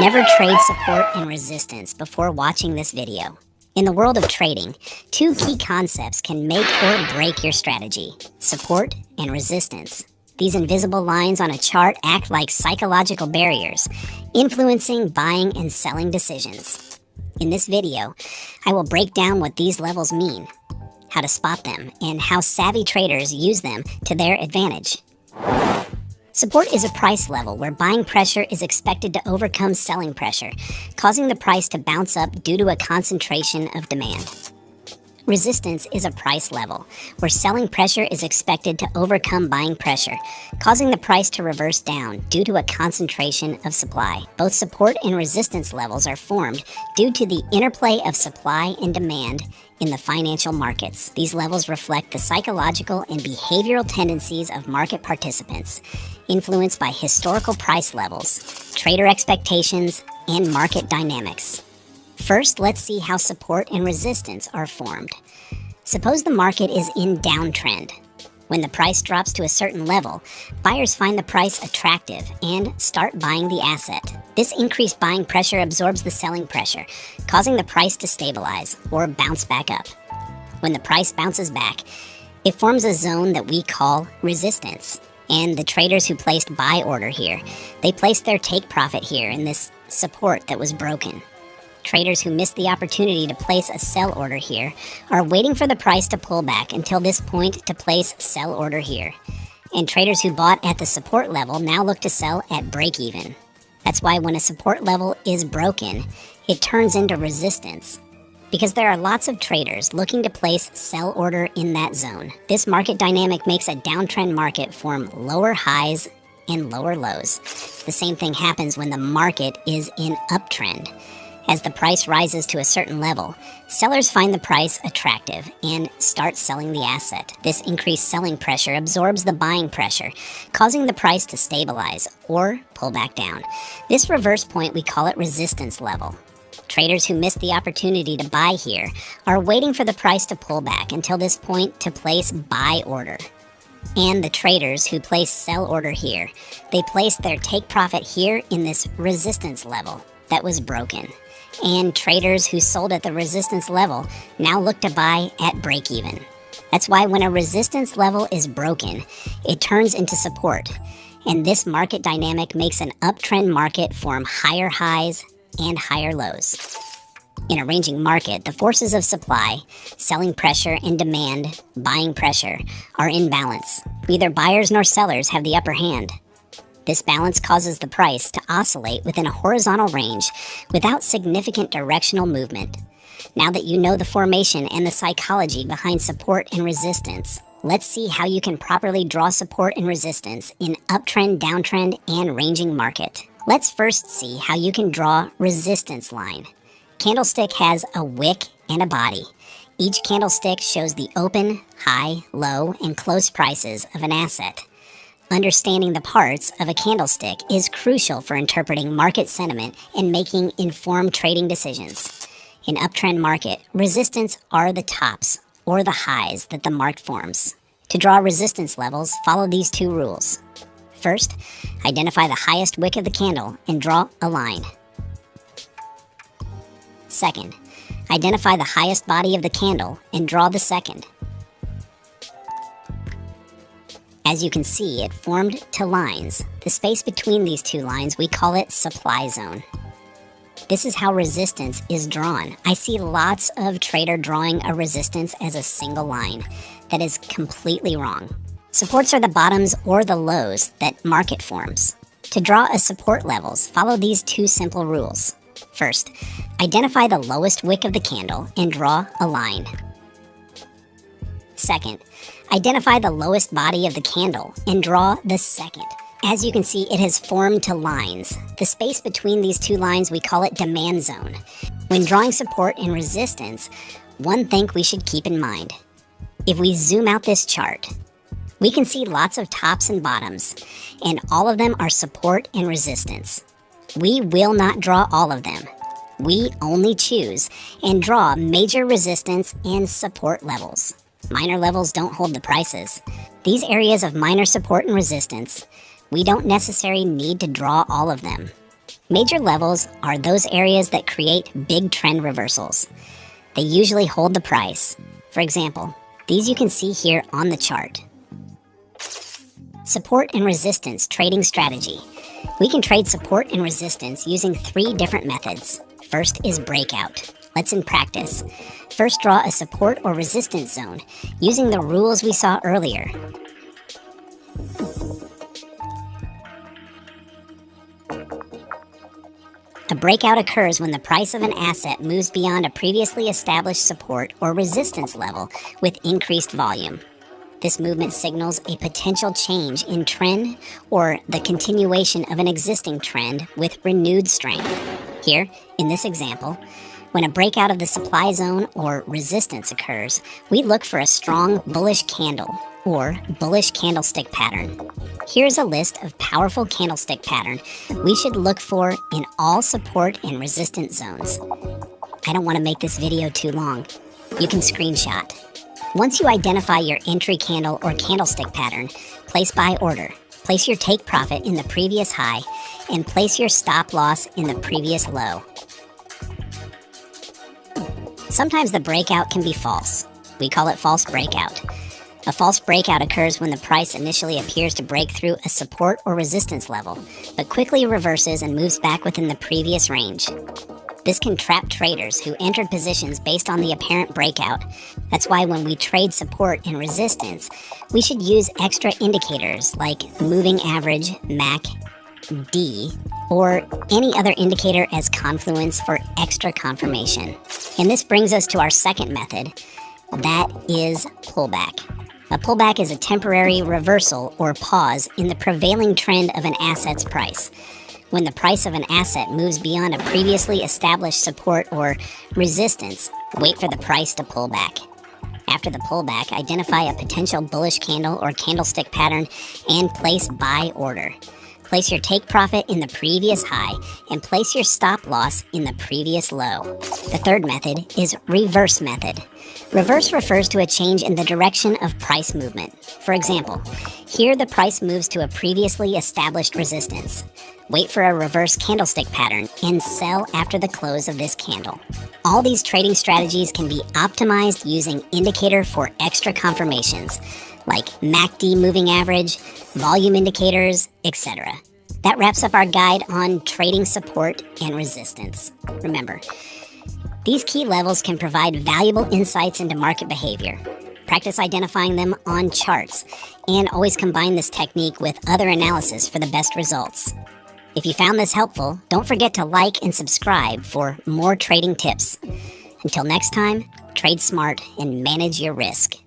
Never trade support and resistance before watching this video. In the world of trading, two key concepts can make or break your strategy: support and resistance. These invisible lines on a chart act like psychological barriers, influencing buying and selling decisions. In this video, I will break down what these levels mean, how to spot them, and how savvy traders use them to their advantage. Support is a price level where buying pressure is expected to overcome selling pressure, causing the price to bounce up due to a concentration of demand. Resistance is a price level where selling pressure is expected to overcome buying pressure, causing the price to reverse down due to a concentration of supply. Both support and resistance levels are formed due to the interplay of supply and demand in the financial markets. These levels reflect the psychological and behavioral tendencies of market participants, influenced by historical price levels, trader expectations, and market dynamics. First, let's see how support and resistance are formed. Suppose the market is in downtrend. When the price drops to a certain level, buyers find the price attractive and start buying the asset. This increased buying pressure absorbs the selling pressure, causing the price to stabilize or bounce back up. When the price bounces back, it forms a zone that we call resistance. And the traders who placed buy order here, they placed their take profit here in this support that was broken. Traders who missed the opportunity to place a sell order here are waiting for the price to pull back until this point to place sell order here. And traders who bought at the support level now look to sell at break even. That's why when a support level is broken, it turns into resistance, because there are lots of traders looking to place sell order in that zone. This market dynamic makes a downtrend market form lower highs and lower lows. The same thing happens when the market is in uptrend. As the price rises to a certain level, sellers find the price attractive and start selling the asset. This increased selling pressure absorbs the buying pressure, causing the price to stabilize or pull back down. This reverse point, we call it resistance level. Traders who miss the opportunity to buy here are waiting for the price to pull back until this point to place buy order. And the traders who place sell order here, they place their take profit here in this resistance level that was broken. And traders who sold at the resistance level now look to buy at break even. That's why when a resistance level is broken, it turns into support. And this market dynamic makes an uptrend market form higher highs and higher lows. In a ranging market, the forces of supply, selling pressure, and demand, buying pressure, are in balance. Neither buyers nor sellers have the upper hand. This balance causes the price to oscillate within a horizontal range without significant directional movement. Now that you know the formation and the psychology behind support and resistance, let's see how you can properly draw support and resistance in uptrend, downtrend, and ranging market. Let's first see how you can draw resistance line. Candlestick has a wick and a body. Each candlestick shows the open, high, low, and close prices of an asset. Understanding the parts of a candlestick is crucial for interpreting market sentiment and making informed trading decisions. In uptrend market, resistance are the tops or the highs that the market forms. To draw resistance levels, follow these two rules. First, identify the highest wick of the candle and draw a line. Second, identify the highest body of the candle and draw the second. As you can see, it formed to lines. The space between these two lines, we call it supply zone. This is how resistance is drawn. I see lots of traders drawing a resistance as a single line. That is completely wrong. Supports are the bottoms or the lows that market forms. To draw a support levels, follow these two simple rules. First, identify the lowest wick of the candle and draw a line. Second, identify the lowest body of the candle and draw the second. As you can see, it has formed to lines. The space between these two lines, we call it demand zone. When drawing support and resistance, one thing we should keep in mind. If we zoom out this chart, we can see lots of tops and bottoms, and all of them are support and resistance. We will not draw all of them. We only choose and draw major resistance and support levels. Minor levels don't hold the prices. These areas of minor support and resistance, we don't necessarily need to draw all of them. Major levels are those areas that create big trend reversals. They usually hold the price. For example, these you can see here on the chart. Support and resistance trading strategy. We can trade support and resistance using 3 different methods. First is breakout. Let's in practice. First, draw a support or resistance zone using the rules we saw earlier. A breakout occurs when the price of an asset moves beyond a previously established support or resistance level with increased volume. This movement signals a potential change in trend or the continuation of an existing trend with renewed strength. Here, in this example, when a breakout of the supply zone or resistance occurs, we look for a strong bullish candle or bullish candlestick pattern. Here's a list of powerful candlestick pattern we should look for in all support and resistance zones. I don't want to make this video too long. You can screenshot. Once you identify your entry candle or candlestick pattern, place buy order. Place your take profit in the previous high and place your stop loss in the previous low. Sometimes the breakout can be false. We call it false breakout. A false breakout occurs when the price initially appears to break through a support or resistance level, but quickly reverses and moves back within the previous range. This can trap traders who entered positions based on the apparent breakout. That's why when we trade support and resistance, we should use extra indicators like moving average, MACD, or any other indicator as confluence for extra confirmation. And this brings us to our second method, that is pullback. A pullback is a temporary reversal or pause in the prevailing trend of an asset's price. When the price of an asset moves beyond a previously established support or resistance, wait for the price to pull back. After the pullback, identify a potential bullish candle or candlestick pattern and place buy order. Place your take profit in the previous high and place your stop loss in the previous low. The third method is reverse method. Reverse refers to a change in the direction of price movement. For example, here the price moves to a previously established resistance. Wait for a reverse candlestick pattern and sell after the close of this candle. All these trading strategies can be optimized using indicator for extra confirmations, like MACD moving average, volume indicators, etc. That wraps up our guide on trading support and resistance. Remember, these key levels can provide valuable insights into market behavior. Practice identifying them on charts, and always combine this technique with other analysis for the best results. If you found this helpful, don't forget to like and subscribe for more trading tips. Until next time, trade smart and manage your risk.